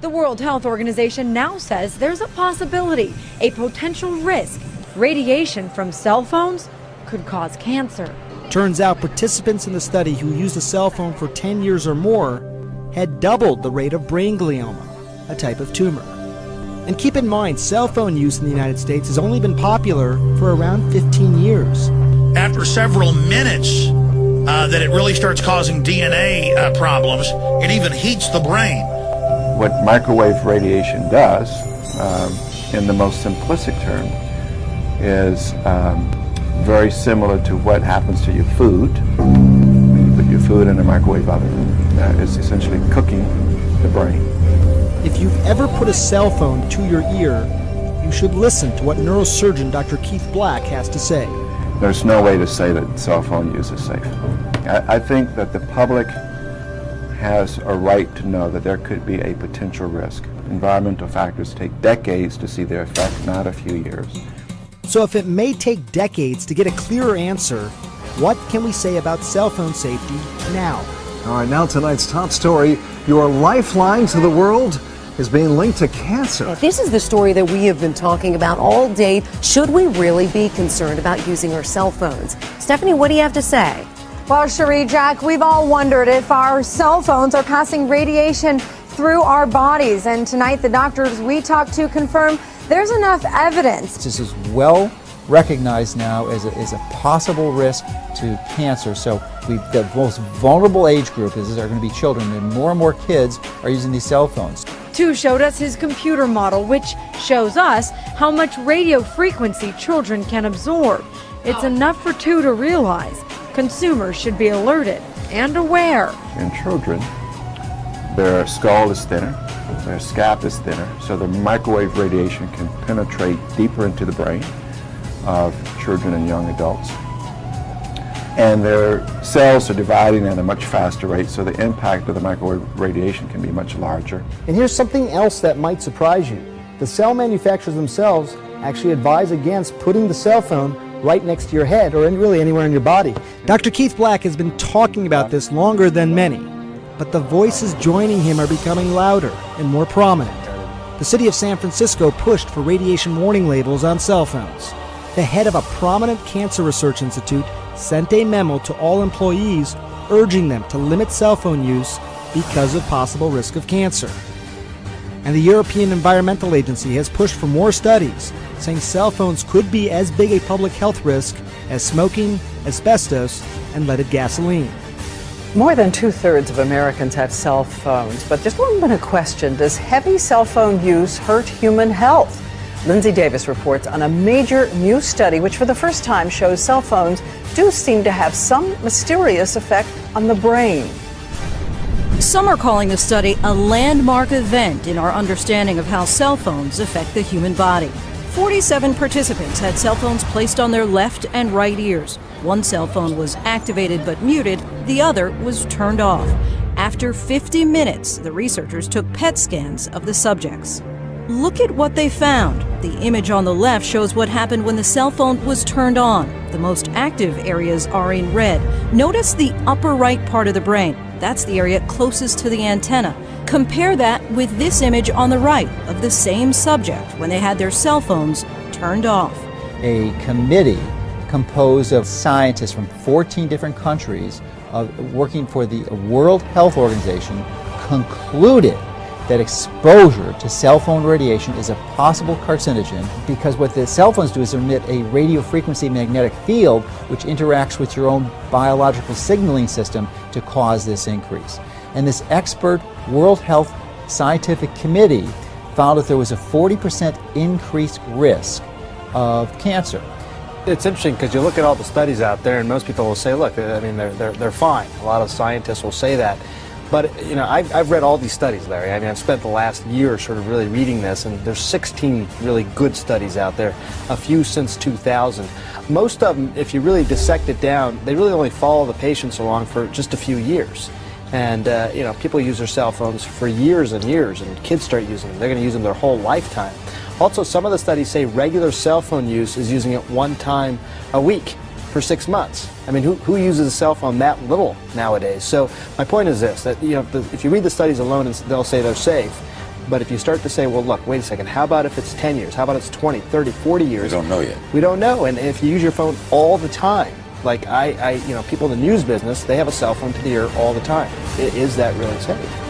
The World Health Organization now says there's a possibility, a potential risk. Radiation from cell phones could cause cancer. Turns out participants in the study who used a cell phone for 10 years or more had doubled the rate of brain glioma, a type of tumor. And keep in mind, cell phone use in the United States has only been popular for around 15 years. After several minutes, that it really starts causing DNA problems. It even heats the brain. What microwave radiation does, in the most simplistic term, is very similar to what happens to your food. When you put your food in a microwave oven, it's essentially cooking the brain. If you've ever put a cell phone to your ear, you should listen to what neurosurgeon Dr. Keith Black has to say. There's no way to say that cell phone use is safe. I think that the public has a right to know that there could be a potential risk. Environmental factors take decades to see their effect, not a few years. So if it may take decades to get a clearer answer, what can we say about cell phone safety now? All right, now tonight's top story, your lifeline to the world is being linked to cancer. This is the story that we have been talking about all day. Should we really be concerned about using our cell phones? Stephanie, what do you have to say? Well, Cherie, Jack, we've all wondered if our cell phones are passing radiation through our bodies. And tonight, the doctors we talked to confirm there's enough evidence. This is well recognized now as a possible risk to cancer. So we've got the most vulnerable age group are going to be children, and more kids are using these cell phones. Tu showed us his computer model, which shows us how much radio frequency children can absorb. It's enough for Tu to realize consumers should be alerted and aware. In children, their skull is thinner, their scalp is thinner, so the microwave radiation can penetrate deeper into the brain of children and young adults. And their cells are dividing at a much faster rate, so the impact of the microwave radiation can be much larger. And here's something else that might surprise you. The cell manufacturers themselves actually advise against putting the cell phone right next to your head or really anywhere in your body. Dr. Keith Black has been talking about this longer than many, but the voices joining him are becoming louder and more prominent. The city of San Francisco pushed for radiation warning labels on cell phones. The head of a prominent cancer research institute sent a memo to all employees urging them to limit cell phone use because of possible risk of cancer. And the European Environmental Agency has pushed for more studies, saying cell phones could be as big a public health risk as smoking, asbestos, and leaded gasoline. More than 2/3 of Americans have cell phones, but there's long been a question: does heavy cell phone use hurt human health? Lindsay Davis reports on a major new study which for the first time shows cell phones do seem to have some mysterious effect on the brain. Some are calling the study a landmark event in our understanding of how cell phones affect the human body. 47 participants had cell phones placed on their left and right ears. One cell phone was activated but muted, the other was turned off. After 50 minutes, the researchers took PET scans of the subjects. Look at what they found. The image on the left shows what happened when the cell phone was turned on. The most active areas are in red. Notice the upper right part of the brain. That's the area closest to the antenna. Compare that with this image on the right of the same subject when they had their cell phones turned off. A committee composed of scientists from 14 different countries working for the World Health Organization concluded that exposure to cell phone radiation is a possible carcinogen because what the cell phones do is emit a radio frequency magnetic field which interacts with your own biological signaling system to cause this increase. And this expert World Health Scientific Committee found that there was a 40% increased risk of cancer. It's interesting because you look at all the studies out there and most people will say, look, I mean, they're fine. A lot of scientists will say that. But, you know, I've read all these studies, Larry. I mean, I've spent the last year sort of really reading this, and there's 16 really good studies out there, a few since 2000. Most of them, if you really dissect it down, they really only follow the patients along for just a few years. And, you know, people use their cell phones for years and years, and kids start using them. They're going to use them their whole lifetime. Also, some of the studies say regular cell phone use is using it one time a week for 6 months. I mean, who uses a cell phone that little nowadays? So my point is this, that, you know, if you read the studies alone, they'll say they're safe. But if you start to say, well, look, wait a second, how about if it's 10 years? How about it's 20, 30, 40 years? We don't know yet. We don't know. And if you use your phone all the time, like people in the news business, they have a cell phone to the ear all the time. Is that really safe?